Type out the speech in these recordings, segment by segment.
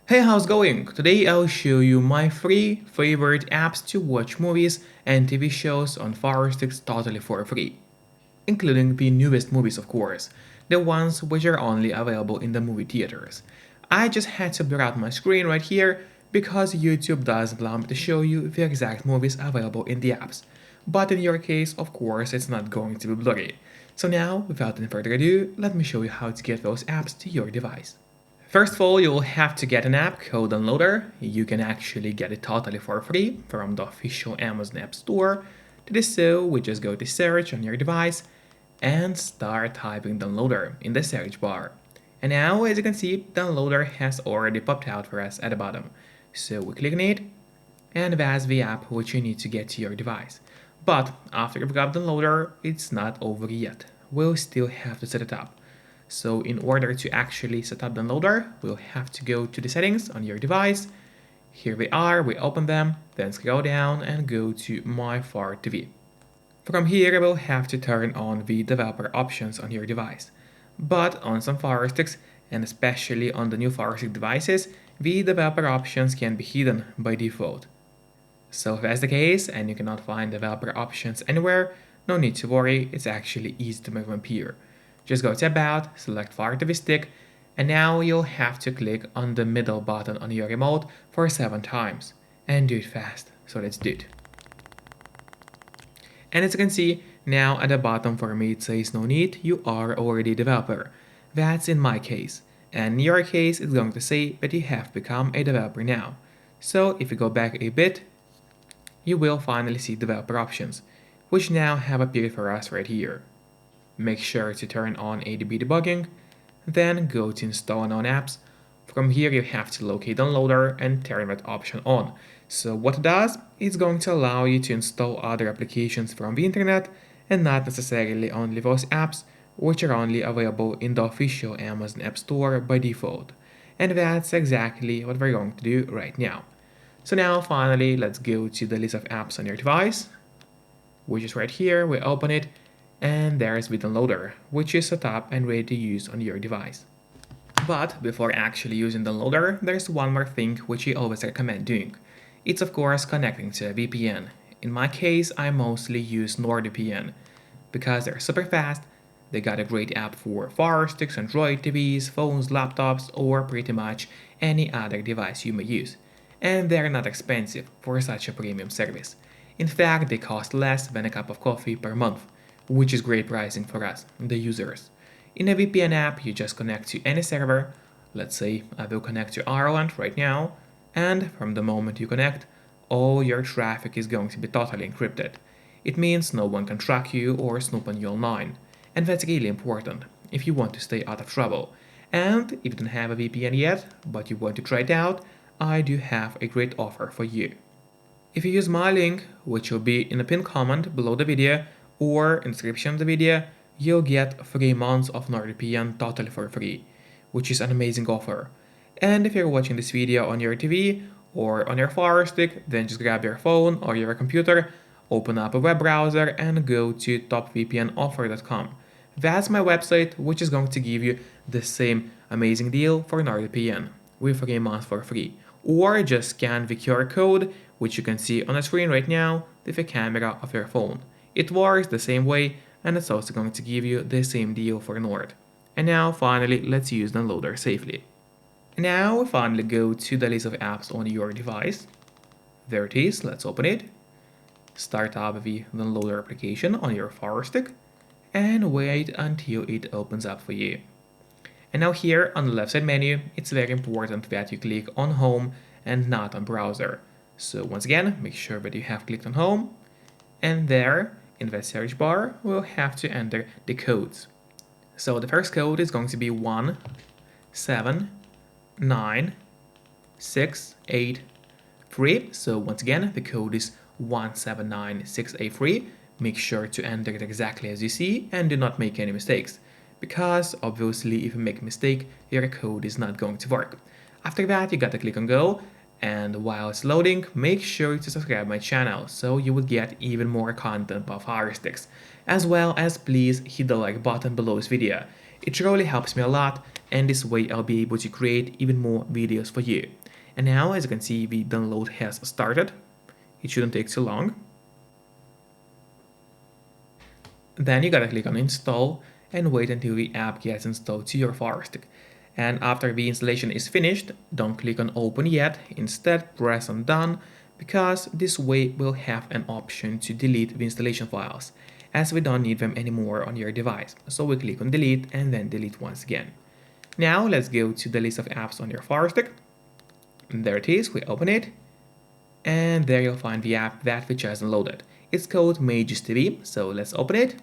Hey, how's it going? Today I'll show you my 3 favorite apps to watch movies and TV shows on Fire Sticks totally for free, including the newest movies of course, the ones which are only available in the movie theaters. I just had to blur out my screen right here because YouTube doesn't allow me to show you the exact movies available in the apps. But in your case, of course, it's not going to be blurry. So now, without any further ado, let me show you how to get those apps to your device. First of all, you'll have to get an app called Downloader. You can actually get it totally for free from the official Amazon App Store. To do so, we just go to search on your device and start typing Downloader in the search bar. And now, as you can see, Downloader has already popped out for us at the bottom. So we click on it, and that's the app which you need to get to your device. But after you've got Downloader, it's not over yet. We'll still have to set it up. So in order to actually set up Downloader, we'll have to go to the settings on your device. Here we are, we open them, then scroll down and go to My Fire TV. From here, we'll have to turn on the developer options on your device. But on some Fire Sticks, and especially on the new Fire Stick devices, the developer options can be hidden by default. So if that's the case and you cannot find developer options anywhere, no need to worry, it's actually easy to make them appear. Just go to About, select Fire TV Stick, and now you'll have to click on the middle button on your remote for 7 times. And do it fast, so let's do it. And as you can see, now at the bottom for me it says no need, you are already a developer. That's in my case. And in your case, it's going to say that you have become a developer now. So if you go back a bit, you will finally see developer options, which now have appeared for us right here. Make sure to turn on ADB debugging, then go to install unknown apps. From here you have to locate Downloader and turn that option on. So what it does, it's going to allow you to install other applications from the internet and not necessarily only those apps which are only available in the official Amazon App Store by default. And that's exactly what we're going to do right now. So now finally let's go to the list of apps on your device, which is right here. We open it, and there's the Downloader, which is set up and ready to use on your device. But before actually using Downloader, there's one more thing which I always recommend doing. It's of course connecting to a VPN. In my case, I mostly use NordVPN because they're super fast. They got a great app for Fire Sticks, Android TVs, phones, laptops, or pretty much any other device you may use. And they're not expensive for such a premium service. In fact, they cost less than a cup of coffee per month, which is great pricing for us, the users. In a VPN app, you just connect to any server. Let's say I will connect to Ireland right now, and from the moment you connect, all your traffic is going to be totally encrypted. It means no one can track you or snoop on you online, and that's really important if you want to stay out of trouble. And if you don't have a VPN yet, but you want to try it out, I do have a great offer for you. If you use my link, which will be in the pinned comment below the video or in the description of the video, you'll get 3 months of NordVPN totally for free, which is an amazing offer. And if you're watching this video on your TV or on your Fire Stick, then just grab your phone or your computer, open up a web browser and go to topvpnoffer.com. That's my website, which is going to give you the same amazing deal for NordVPN with 3 months for free. Or just scan the QR code, which you can see on the screen right now with the camera of your phone. It works the same way, and it's also going to give you the same deal for Nord. And now finally, let's use Downloader safely. And now we finally go to the list of apps on your device. There it is, let's open it. Start up the Downloader application on your Fire Stick and wait until it opens up for you. And now here on the left side menu, it's very important that you click on Home and not on Browser. So once again, make sure that you have clicked on Home, and there in the search bar, we'll have to enter the codes. So the first code is going to be 179683. So once again, the code is 179683. Make sure to enter it exactly as you see and do not make any mistakes, because obviously if you make a mistake, your code is not going to work. After that, you gotta click on Go, and while it's loading, make sure to subscribe my channel so you will get even more content of Fire Sticks. As well as please hit the like button below this video. It really helps me a lot, and this way I'll be able to create even more videos for you. And now, as you can see, the download has started. It shouldn't take too long. Then you gotta click on install and wait until the app gets installed to your Fire Stick. And after the installation is finished, don't click on open yet, instead press on done, because this way we'll have an option to delete the installation files, as we don't need them anymore on your device. So we click on delete and then delete once again. Now let's go to the list of apps on your Fire Stick. And there it is, we open it, and there you'll find the app that we just downloaded. It's called Mages TV, so let's open it.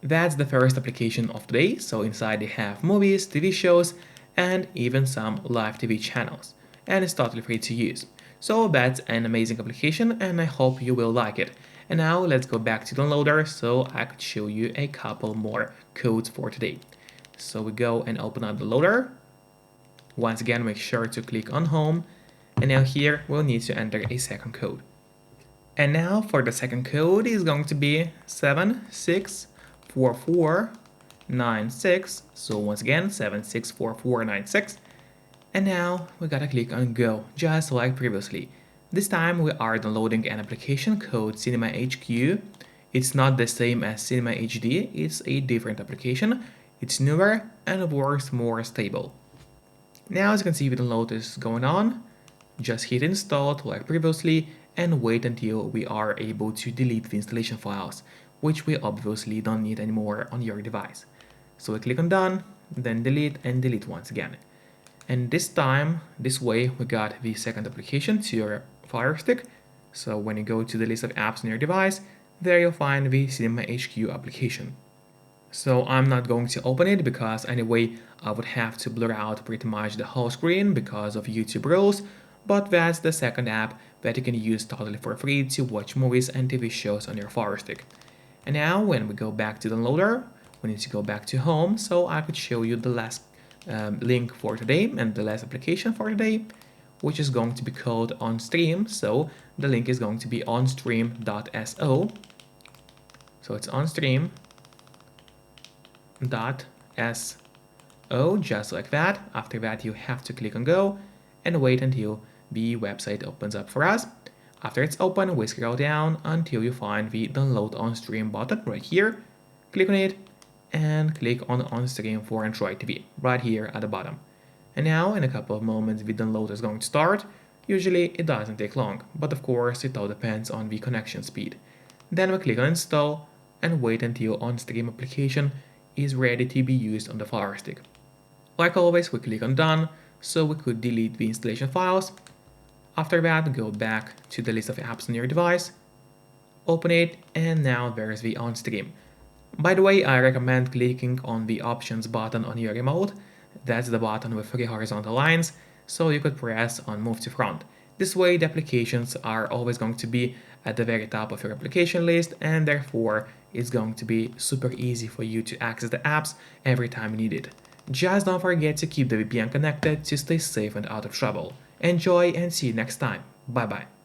That's the first application of today, so inside they have movies, TV shows, and even some live TV channels, and it's totally free to use. So that's an amazing application, and I hope you will like it. And now let's go back to Downloader so I could show you a couple more codes for today. So we go and open up the loader. Once again, make sure to click on home, and now here we'll need to enter a second code. And now for the second code is going to be 764496. So once again, 764496. And now we gotta click on go, just like previously. This time we are downloading an application called Cinema HQ. It's not the same as Cinema HD, it's a different application. It's newer and works more stable. Now as you can see, the download is going on. Just hit install like previously and wait until we are able to delete the installation files, which we obviously don't need anymore on your device. So we click on done, then delete and delete once again. And this time, this way, we got the second application to your Fire Stick. So when you go to the list of apps on your device, there you'll find the Cinema HQ application. So I'm not going to open it because anyway, I would have to blur out pretty much the whole screen because of YouTube rules, but that's the second app that you can use totally for free to watch movies and TV shows on your Fire Stick. And now when we go back to the loader, we need to go back to home so I could show you the last link for today and the last application for today, which is going to be called OnStream. So the link is going to be onstream.so. So it's onstream.so, just like that. After that, you have to click on go and wait until the website opens up for us. After it's open, we scroll down until you find the download OnStream button right here. Click on it and click on OnStream for Android TV right here at the bottom. And now in a couple of moments the download is going to start. Usually it doesn't take long, but of course it all depends on the connection speed. Then we click on install and wait until OnStream application is ready to be used on the Fire Stick. Like always, we click on done so we could delete the installation files. After that, go back to the list of apps on your device, open it, and now there's the OnStream. By the way, I recommend clicking on the options button on your remote. That's the button with 3 horizontal lines, so you could press on move to front. This way the applications are always going to be at the very top of your application list, and therefore it's going to be super easy for you to access the apps every time you need it. Just don't forget to keep the VPN connected to stay safe and out of trouble. Enjoy and see you next time. Bye bye.